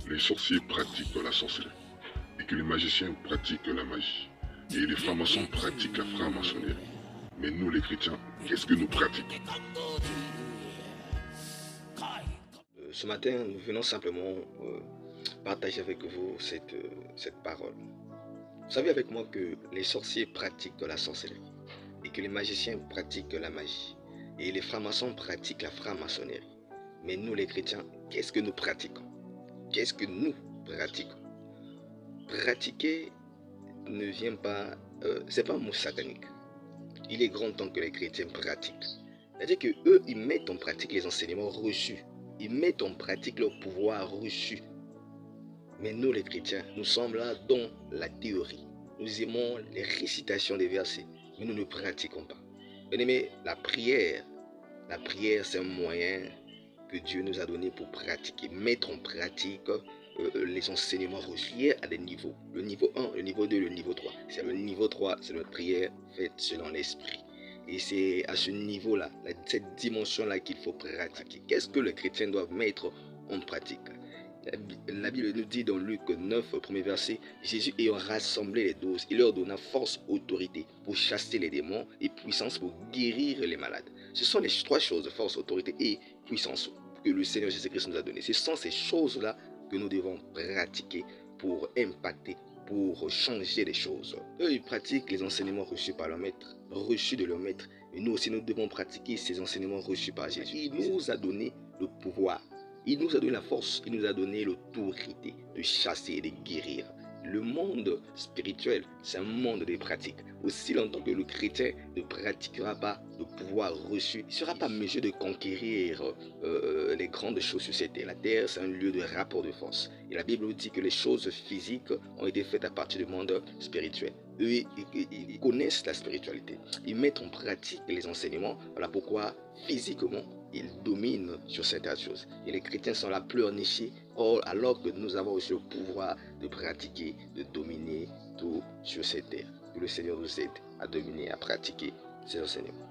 les sorciers pratiquent la sorcellerie et que les magiciens pratiquent la magie et les francs-maçons pratiquent la franc-maçonnerie. Mais nous les chrétiens, qu'est-ce que nous pratiquons? Ce matin, nous venons simplement partager avec vous cette parole. Vous savez avec moi que les sorciers pratiquent la sorcellerie et que les magiciens pratiquent la magie et les francs-maçons pratiquent la franc-maçonnerie. Mais nous les chrétiens, qu'est-ce que nous pratiquons? Qu'est-ce que nous pratiquons? Pratiquer ne vient pas, c'est pas un mot satanique. Il est grand temps que les chrétiens pratiquent. C'est-à-dire que eux, ils mettent en pratique les enseignements reçus. Ils mettent en pratique leur pouvoir reçu. Mais nous les chrétiens, nous sommes là dans la théorie. Nous aimons les récitations des versets, mais nous ne pratiquons pas. Bien-aimés, la prière c'est un moyen que Dieu nous a donné pour pratiquer, mettre en pratique les enseignements reçus. Il y a des niveaux. Le niveau 1, le niveau 2, le niveau 3. C'est le niveau 3, c'est notre prière faite selon l'esprit. Et c'est à ce niveau-là, cette dimension-là qu'il faut pratiquer. Qu'est-ce que les chrétiens doivent mettre en pratique? La Bible nous dit dans Luc 9, premier verset, Jésus ayant rassemblé les 12, il leur donna force, autorité pour chasser les démons et puissance pour guérir les malades. Ce sont les trois choses, force, autorité et puissance, que le Seigneur Jésus-Christ nous a donné. Ce sont ces choses-là que nous devons pratiquer pour impacter, pour changer les choses. Eux, ils pratiquent les enseignements reçus par leur maître, reçus de leur maître. Et nous aussi, nous devons pratiquer ces enseignements reçus par Jésus. Il nous a donné le pouvoir. Il nous a donné la force, il nous a donné l'autorité de chasser et de guérir. Le monde spirituel, c'est un monde des pratiques. Aussi longtemps que le chrétien ne pratiquera pas le pouvoir reçu, il ne sera pas en mesure de conquérir les grandes choses sur cette terre. La terre, c'est un lieu de rapport de force. Et la Bible nous dit que les choses physiques ont été faites à partir du monde spirituel. Eux, ils connaissent la spiritualité. Ils mettent en pratique les enseignements. Voilà pourquoi, physiquement, ils dominent sur certaines choses. Et les chrétiens sont là pleurnichés, alors que nous avons aussi le pouvoir de pratiquer, de dominer tout sur cette terre. Que le Seigneur nous aide à dominer, à pratiquer ces enseignements.